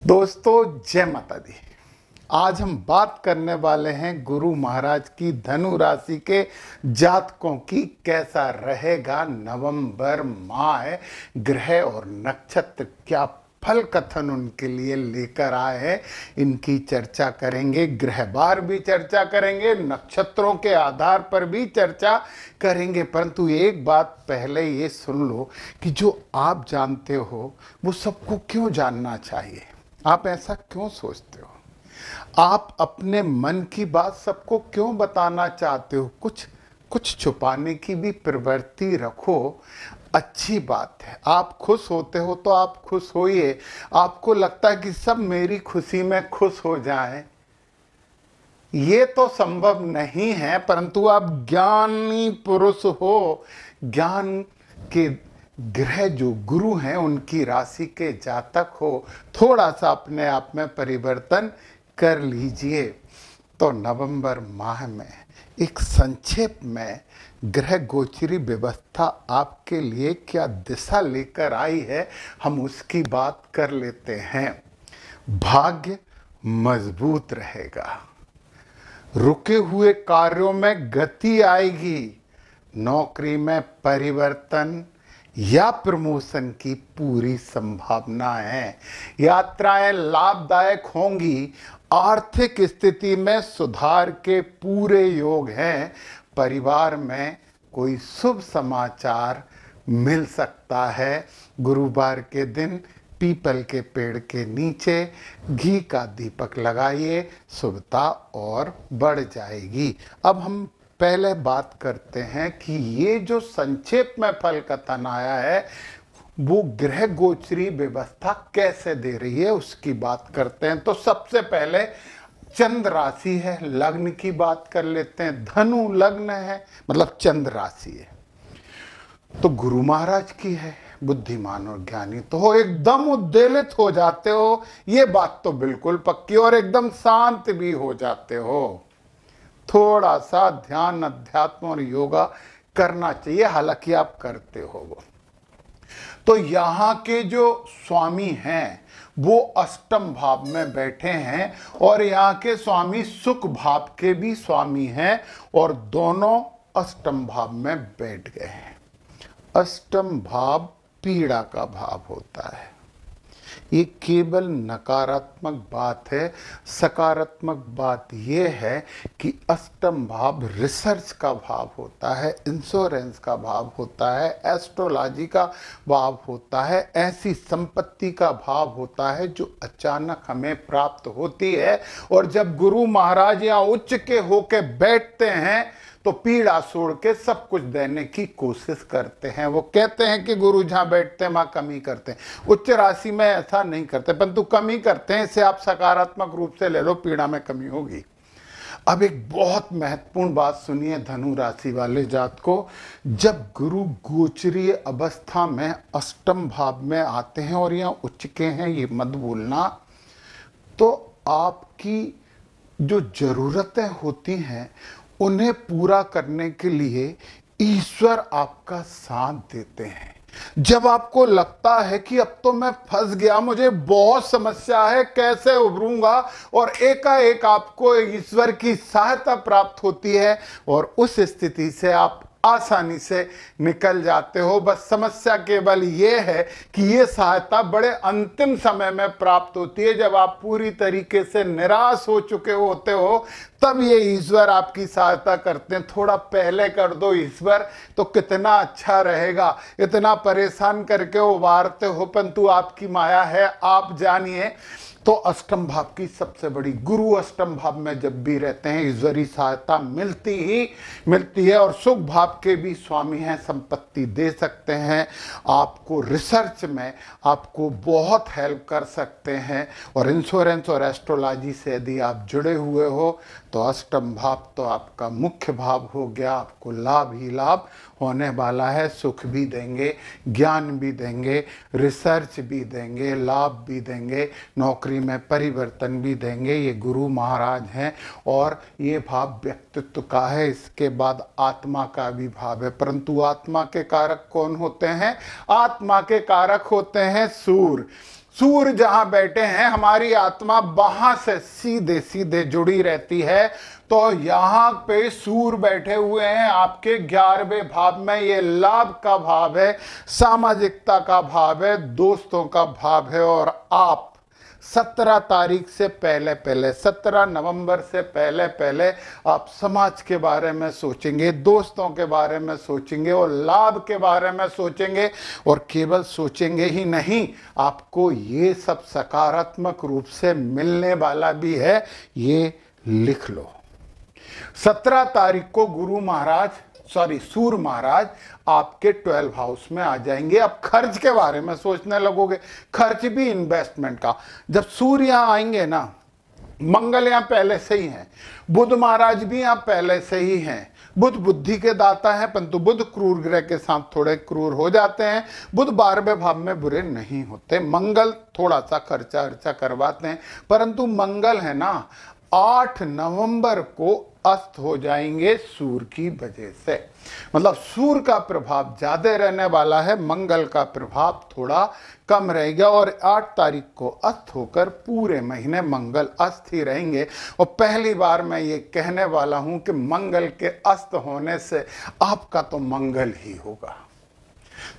दोस्तों जय माता दी। आज हम बात करने वाले हैं गुरु महाराज की धनु राशि के जातकों की कैसा रहेगा नवंबर माह, ग्रह और नक्षत्र क्या फल कथन उनके लिए लेकर आए हैं, इनकी चर्चा करेंगे। ग्रहवार भी चर्चा करेंगे, नक्षत्रों के आधार पर भी चर्चा करेंगे। परंतु एक बात पहले ये सुन लो कि जो आप जानते हो वो सबको क्यों जानना चाहिए। आप ऐसा क्यों सोचते हो? आप अपने मन की बात सबको क्यों बताना चाहते हो? कुछ छुपाने की भी प्रवृत्ति रखो, अच्छी बात है। आप खुश होते हो तो आप खुश होइए। आपको लगता है कि सब मेरी खुशी में खुश हो जाएं, ये तो संभव नहीं है। परंतु आप ज्ञानी पुरुष हो, ज्ञान के ग्रह जो गुरु हैं उनकी राशि के जातक हो, थोड़ा सा अपने आप में परिवर्तन कर लीजिए। तो नवंबर माह में एक संक्षेप में ग्रह गोचरी व्यवस्था आपके लिए क्या दिशा लेकर आई है, हम उसकी बात कर लेते हैं। भाग्य मजबूत रहेगा, रुके हुए कार्यों में गति आएगी, नौकरी में परिवर्तन या प्रमोशन की पूरी संभावना है, यात्राएं लाभदायक होंगी, आर्थिक स्थिति में सुधार के पूरे योग हैं, परिवार में कोई शुभ समाचार मिल सकता है। गुरुवार के दिन पीपल के पेड़ के नीचे घी का दीपक लगाइए, शुभता और बढ़ जाएगी। अब हम पहले बात करते हैं कि ये जो संक्षेप में फल कथन आया है वो ग्रह गोचरी व्यवस्था कैसे दे रही है उसकी बात करते हैं। तो सबसे पहले चंद्र राशि है, लग्न की बात कर लेते हैं। धनु लग्न है, मतलब चंद्र राशि है, तो गुरु महाराज की है। बुद्धिमान और ज्ञानी तो हो, एकदम उद्वेलित हो जाते हो, ये बात तो बिल्कुल पक्की, और एकदम शांत भी हो जाते हो। थोड़ा सा ध्यान, अध्यात्म और योगा करना चाहिए, हालांकि आप करते हो वो। तो यहाँ के जो स्वामी हैं वो अष्टम भाव में बैठे हैं, और यहाँ के स्वामी सुख भाव के भी स्वामी हैं, और दोनों अष्टम भाव में बैठ गए हैं। अष्टम भाव पीड़ा का भाव होता है। ये केवल नकारात्मक बात है। सकारात्मक बात यह है कि अष्टम भाव रिसर्च का भाव होता है, इंश्योरेंस का भाव होता है, एस्ट्रोलॉजी का भाव होता है, ऐसी संपत्ति का भाव होता है जो अचानक हमें प्राप्त होती है। और जब गुरु महाराज यहाँ उच्च के होके बैठते हैं तो पीड़ा छोड़ के सब कुछ देने की कोशिश करते हैं। वो कहते हैं कि गुरु जहाँ बैठते हैं वहाँ कमी करते हैं। उच्च राशि में ऐसा नहीं करते, परंतु कमी करते हैं। इसे आप सकारात्मक रूप से ले लो, पीड़ा में कमी होगी। अब एक बहुत महत्वपूर्ण बात सुनिए धनु राशि वाले जात को। जब गुरु गोचरीय अवस्था में अष्टम भाव में आते हैं और यहाँ उच्च के हैं, ये मत भूलना, तो आपकी जो जरूरतें होती हैं उन्हें पूरा करने के लिए ईश्वर आपका साथ देते हैं। जब आपको लगता है कि अब तो मैं फंस गया, मुझे बहुत समस्या है, कैसे उभरूंगा, और एकाएक आपको ईश्वर की सहायता प्राप्त होती है और उस स्थिति से आप आसानी से निकल जाते हो। बस समस्या केवल ये है कि ये सहायता बड़े अंतिम समय में प्राप्त होती है, जब आप पूरी तरीके से निराश हो चुके होते हो, तब ये ईश्वर आपकी सहायता करते हैं। थोड़ा पहले कर दो ईश्वर तो कितना अच्छा रहेगा। इतना परेशान करके उबारते हो, परंतु आपकी माया है, आप जानिए। तो अष्टम भाव की सबसे बड़ी, गुरु अष्टम भाव में जब भी रहते हैं ईश्वरी सहायता मिलती है। और सुख भाव के भी स्वामी हैं, संपत्ति दे सकते हैं, आपको रिसर्च में आपको बहुत हेल्प कर सकते हैं। और इंश्योरेंस और एस्ट्रोलॉजी से यदि आप जुड़े हुए हो तो अष्टम भाव तो आपका मुख्य भाव हो गया। आपको लाभ ही लाभ होने वाला है, सुख भी देंगे, ज्ञान भी देंगे, रिसर्च भी देंगे, लाभ भी देंगे, नौकरी में परिवर्तन भी देंगे। ये गुरु महाराज हैं। और ये भाव व्यक्तित्व का है, इसके बाद आत्मा का भी भाव है। परंतु आत्मा के कारक कौन होते हैं? आत्मा के कारक होते हैं सूर्य। सूर्य जहां बैठे हैं हमारी आत्मा वहां से सीधे सीधे जुड़ी रहती है। तो यहां पे सूर्य बैठे हुए हैं आपके 11वें भाव में। ये लाभ का भाव है, सामाजिकता का भाव है, दोस्तों का भाव है। और आप 17 तारीख से पहले पहले 17 नवंबर से पहले पहले आप समाज के बारे में सोचेंगे, दोस्तों के बारे में सोचेंगे और लाभ के बारे में सोचेंगे। और केवल सोचेंगे ही नहीं, आपको ये सब सकारात्मक रूप से मिलने वाला भी है। ये लिख लो। 17 तारीख को सूर्य महाराज आपके 12 हाउस में आ जाएंगे। अब खर्च के बारे में सोचने लगोगे, खर्च भी इन्वेस्टमेंट का। जब सूर्य यहां आएंगे ना, मंगल यहां पहले से ही है, बुध महाराज भी यहां पहले से ही हैं। बुध बुद्धि के दाता है, परंतु बुध क्रूर ग्रह के साथ थोड़े क्रूर हो जाते हैं। बुध 12वें भाव में बुरे नहीं होते। मंगल थोड़ा सा खर्चा अर्चा करवाते हैं, परंतु मंगल है ना 8 नवंबर को अस्त हो जाएंगे सूर्य की वजह से। मतलब सूर्य का प्रभाव ज्यादा रहने वाला है, मंगल का प्रभाव थोड़ा कम रहेगा। और 8 तारीख को अस्त होकर पूरे महीने मंगल अस्त ही रहेंगे। और पहली बार मैं ये कहने वाला हूं कि मंगल के अस्त होने से आपका तो मंगल ही होगा।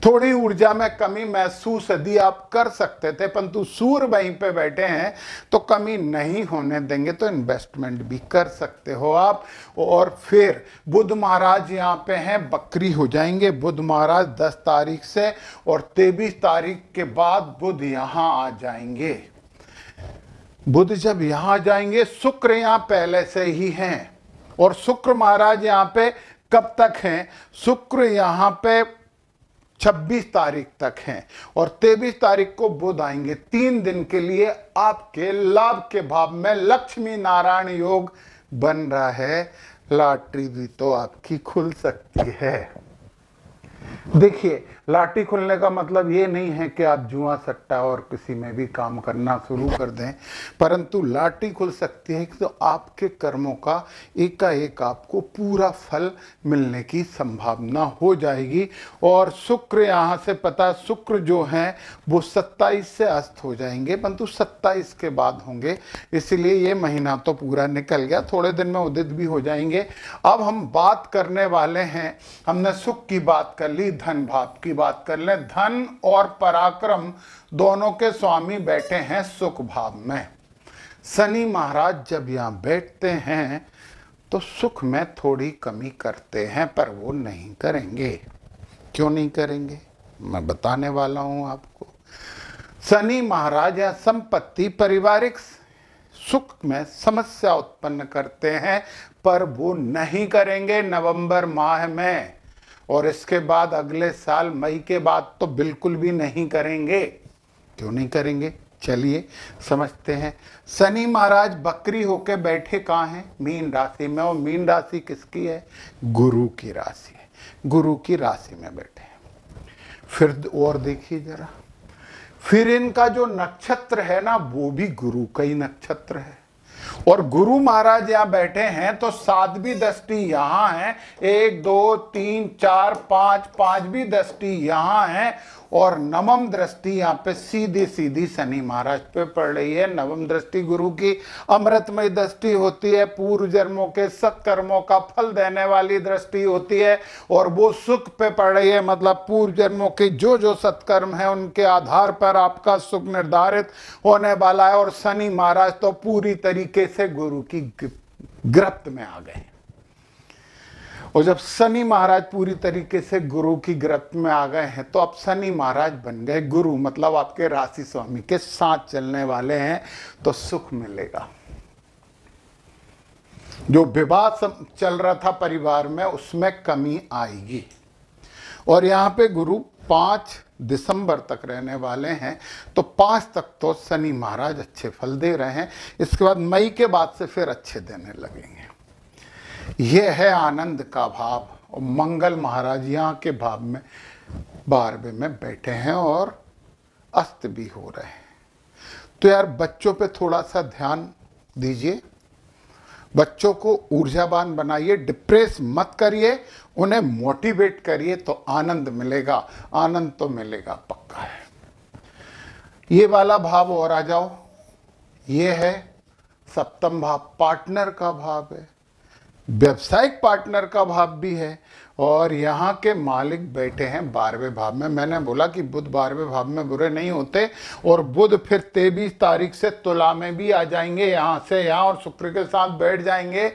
थोड़ी ऊर्जा में कमी महसूस यदि आप कर सकते थे, परंतु सूर्य वहीं पे बैठे हैं तो कमी नहीं होने देंगे, तो इन्वेस्टमेंट भी कर सकते हो आप। और फिर बुध महाराज यहाँ पे हैं, बकरी हो जाएंगे बुध महाराज 10 तारीख से। और 23 तारीख के बाद बुध यहाँ आ जाएंगे। बुध जब यहाँ जाएंगे, शुक्र यहाँ पहले से ही हैं। और शुक्र महाराज यहाँ पे कब तक हैं? शुक्र यहाँ पे 26 तारीख तक हैं। और 23 तारीख को बुध आएंगे। 3 दिन के लिए आपके लाभ के भाव में लक्ष्मी नारायण योग बन रहा है। लॉटरी भी तो आपकी खुल सकती है। देखिए, लाठी खुलने का मतलब ये नहीं है कि आप जुआ सट्टा और किसी में भी काम करना शुरू कर दें, परंतु लाठी खुल सकती है कि तो आपके कर्मों का एकाएक आपको पूरा फल मिलने की संभावना हो जाएगी। और शुक्र यहाँ से पता, शुक्र जो हैं वो 27 से अस्त हो जाएंगे, परंतु 27 के बाद होंगे, इसलिए ये महीना तो पूरा निकल गया, थोड़े दिन में उदित भी हो जाएंगे। अब हम बात करने वाले हैं, हमने सुख की बात कर ली, धन भाव की बात कर ले। धन और पराक्रम दोनों के स्वामी बैठे हैं सुख भाव में। शनि महाराज जब यहां बैठते हैं तो सुख में थोड़ी कमी करते हैं, पर वो नहीं करेंगे। क्यों नहीं करेंगे, मैं बताने वाला हूं आपको। शनि महाराज या संपत्ति पारिवारिक सुख में समस्या उत्पन्न करते हैं, पर वो नहीं करेंगे नवंबर माह में। और इसके बाद अगले साल मई के बाद तो बिल्कुल भी नहीं करेंगे। क्यों नहीं करेंगे, चलिए समझते हैं। शनि महाराज बकरी होके बैठे कहाँ हैं? मीन राशि में। और मीन राशि किसकी है? गुरु की राशि है। गुरु की राशि में बैठे हैं। फिर और देखिए जरा, फिर इनका जो नक्षत्र है ना, वो भी गुरु का ही नक्षत्र है। और गुरु महाराज यहाँ बैठे हैं तो 7वीं दृष्टि यहाँ है, 1 2 3 4 5, 5वीं दृष्टि यहाँ है। और नवम दृष्टि यहाँ पे सीधी सीधी शनि महाराज पे पड़ रही है। नवम दृष्टि गुरु की अमृतमय दृष्टि होती है, पूर्व जन्मों के सत्कर्मों का फल देने वाली दृष्टि होती है। और वो सुख पे पड़ रही है, मतलब पूर्व जन्मों के जो जो सत्कर्म है उनके आधार पर आपका सुख निर्धारित होने वाला है। और शनि महाराज तो पूरी तरीके से गुरु की गिरफ्त में आ गए। और जब शनि महाराज पूरी तरीके से गुरु की गिरफ्त में आ गए हैं, तो अब शनि महाराज बन गए गुरु, मतलब आपके राशि स्वामी के साथ चलने वाले हैं, तो सुख मिलेगा। जो विवाद चल रहा था परिवार में, उसमें कमी आएगी। और यहाँ पे गुरु 5 दिसंबर तक रहने वाले हैं, तो 5 तक तो शनि महाराज अच्छे फल दे रहे हैं। इसके बाद मई के बाद से फिर अच्छे देने लगेंगे। यह है आनंद का भाव। और मंगल महाराज यहाँ के भाव में 12वें में बैठे हैं और अस्त भी हो रहे हैं। तो यार बच्चों पे थोड़ा सा ध्यान दीजिए, बच्चों को ऊर्जावान बनाइए, डिप्रेस मत करिए, उन्हें मोटिवेट करिए, तो आनंद मिलेगा। आनंद तो मिलेगा पक्का है। ये वाला भाव और आ जाओ, ये है सप्तम भाव, पार्टनर का भाव है, व्यवसायिक पार्टनर का भाव भी है, और यहाँ के मालिक बैठे हैं 12वें भाव में। मैंने बोला कि बुध 12वें भाव में बुरे नहीं होते, और बुध फिर 23 तारीख से तुला में भी आ जाएंगे, यहाँ से यहाँ, और शुक्र के साथ बैठ जाएंगे,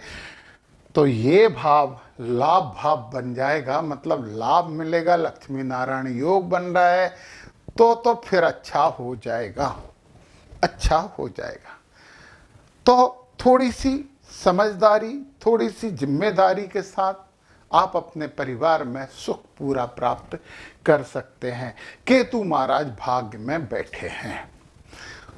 तो ये भाव लाभ भाव बन जाएगा, मतलब लाभ मिलेगा, लक्ष्मी नारायण योग बन रहा है, तो फिर अच्छा हो जाएगा, अच्छा हो जाएगा। तो थोड़ी सी समझदारी, थोड़ी सी जिम्मेदारी के साथ आप अपने परिवार में सुख पूरा प्राप्त कर सकते हैं। केतु महाराज भाग्य में बैठे हैं।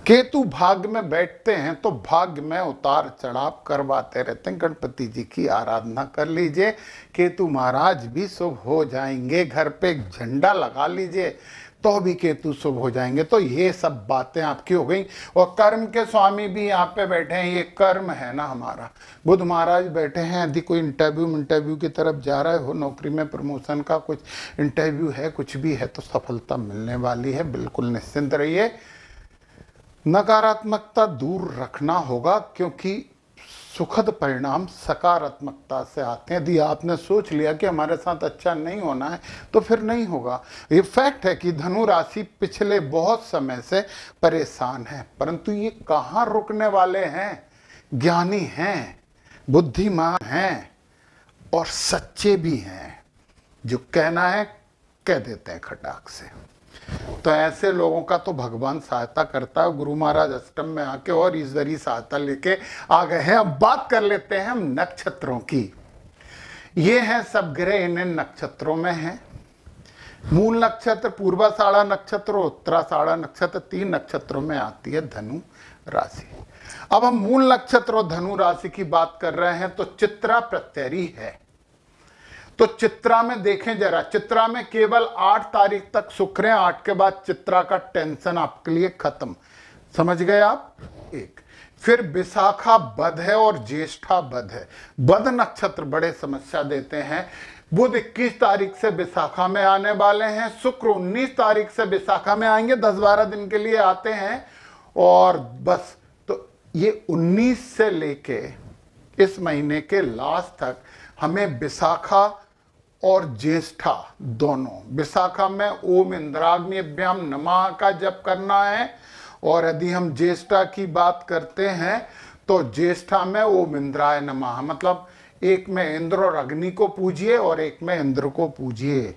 केतु भाग्य में बैठते हैं तो भाग्य में उतार चढ़ाव करवाते रहते हैं। गणपति जी की आराधना कर लीजिए, केतु महाराज भी शुभ हो जाएंगे। घर पे एक झंडा लगा लीजिए तो भी केतु शुभ हो जाएंगे। तो ये सब बातें आपकी हो गई। और कर्म के स्वामी भी यहाँ पे बैठे हैं, ये कर्म है ना हमारा। बुध महाराज बैठे हैं। यदि कोई इंटरव्यू की तरफ जा रहे हो, नौकरी में प्रमोशन का कुछ इंटरव्यू है, कुछ भी है, तो सफलता मिलने वाली है, बिल्कुल निश्चिंत रहिए। नकारात्मकता दूर रखना होगा, क्योंकि सुखद परिणाम सकारात्मकता से आते हैं। यदि आपने सोच लिया कि हमारे साथ अच्छा नहीं होना है तो फिर नहीं होगा। ये फैक्ट है कि धनु राशि पिछले बहुत समय से परेशान है, परंतु ये कहाँ रुकने वाले हैं। ज्ञानी हैं, बुद्धिमान हैं और सच्चे भी हैं। जो कहना है कह देते हैं खटाक से। तो ऐसे लोगों का तो भगवान सहायता करता है। गुरु महाराज अष्टम में आके और ईश्वरी सहायता लेके आ गए हैं। अब बात कर लेते हैं हम नक्षत्रों की। ये हैं सब ग्रह इन नक्षत्रों में हैं। मूल नक्षत्र पूर्वाषाढ़ा नक्षत्र, उत्तराषाढ़ा नक्षत्र, 3 नक्षत्रों में आती है धनु राशि। अब हम मूल नक्षत्र और धनु राशि की बात कर रहे हैं तो चित्रा प्रत्यरी है। तो चित्रा में देखें जरा, चित्रा में केवल 8 तारीख तक शुक्र है। 8 के बाद चित्रा का टेंशन आपके लिए खत्म। समझ गए आप। एक फिर विशाखा बध है और ज्येष्ठा बध है। बध नक्षत्र बड़े समस्या देते हैं। बुध 21 तारीख से विशाखा में आने वाले हैं। शुक्र 19 तारीख से विशाखा में आएंगे, 10-12 दिन के लिए आते हैं और बस। तो ये 19 से लेके इस महीने के लास्ट तक हमें विशाखा और ज्येष्ठा दोनों, विशाखा में ओम इंद्राग्निभ्याम नमः का जप करना है, और यदि हम ज्येष्ठा की बात करते हैं तो ज्येष्ठा में ओम इंद्राय नमः, मतलब एक में इंद्र और अग्नि को पूजिए और एक में इंद्र को पूजिए।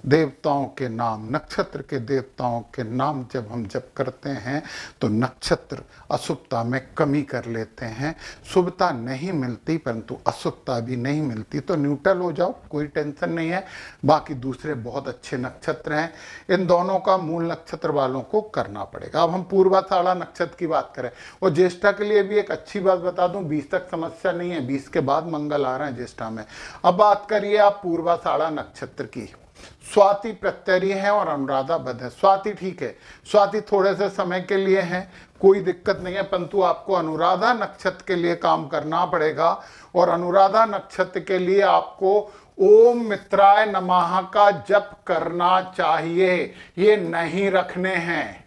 देवताओं के नाम, नक्षत्र के देवताओं के नाम जब हम जप करते हैं तो नक्षत्र अशुभता में कमी कर लेते हैं। शुभता नहीं मिलती परंतु अशुभता भी नहीं मिलती, तो न्यूट्रल हो जाओ, कोई टेंशन नहीं है। बाकी दूसरे बहुत अच्छे नक्षत्र हैं, इन दोनों का मूल नक्षत्र वालों को करना पड़ेगा। अब हम पूर्वाषाढ़ा नक्षत्र की बात करें और ज्येष्ठा के लिए भी एक अच्छी बात बता दूं, 20 तक समस्या नहीं है, 20 के बाद मंगल आ रहे हैं ज्येष्ठा में। अब बात करिए आप पूर्वाषाढ़ा नक्षत्र की। स्वाति प्रत्यरी है और अनुराधा बध है। स्वाति ठीक है, स्वाति थोड़े से समय के लिए है, कोई दिक्कत नहीं है, परंतु आपको अनुराधा नक्षत्र के लिए काम करना पड़ेगा। और अनुराधा नक्षत्र के लिए आपको ओम मित्राय नमः का जप करना चाहिए, ये नहीं रखने हैं।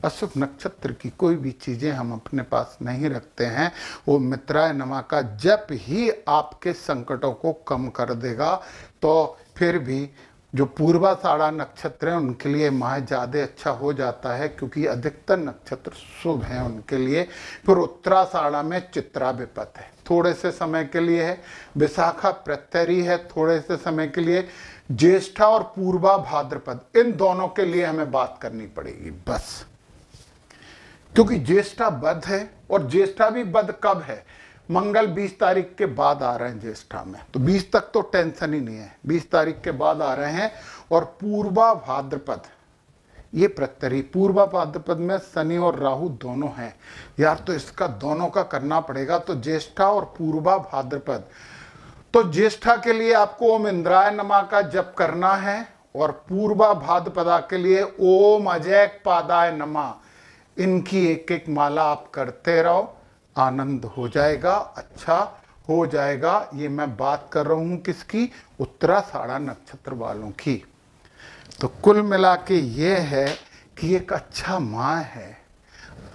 अशुभ नक्षत्र की कोई भी चीजें हम अपने पास नहीं रखते हैं। ओम मित्राय नमः का जप ही आपके संकटों को कम कर देगा। तो फिर भी जो पूर्वाषाढ़ा नक्षत्र है उनके लिए माह ज़्यादा अच्छा हो जाता है, क्योंकि अधिकतर नक्षत्र शुभ हैं उनके लिए। फिर उत्तराषाढ़ा में चित्रा विपत है, थोड़े से समय के लिए है। विशाखा प्रत्यरी है, थोड़े से समय के लिए। ज्येष्ठा और पूर्वा भाद्रपद, इन दोनों के लिए हमें बात करनी पड़ेगी बस, क्योंकि ज्येष्ठा बध है। और ज्येष्ठा भी बध कब है? मंगल 20 तारीख के बाद आ रहे हैं ज्येष्ठा में, तो 20 तक तो टेंशन ही नहीं है, 20 तारीख के बाद आ रहे हैं। और पूर्वा भाद्रपद, ये प्रत्यरी, पूर्वा भाद्रपद में शनि और राहु दोनों हैं यार, तो इसका दोनों का करना पड़ेगा। तो ज्येष्ठा और पूर्वा भाद्रपद, तो ज्येष्ठा के लिए आपको ओम इंद्राय नमः का जप करना है, और पूर्वा भाद्रपदा के लिए ओम अजय पादाय नमः, इनकी एक एक माला आप करते रहो, आनंद हो जाएगा, अच्छा हो जाएगा। ये मैं बात कर रहा हूँ किसकी? उत्तराषाढ़ा नक्षत्र वालों की। तो कुल मिला के ये है कि एक अच्छा माह है,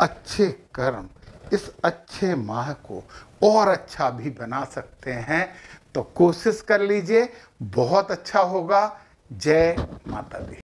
अच्छे कर्म इस अच्छे माह को और अच्छा भी बना सकते हैं। तो कोशिश कर लीजिए, बहुत अच्छा होगा। जय माता दी।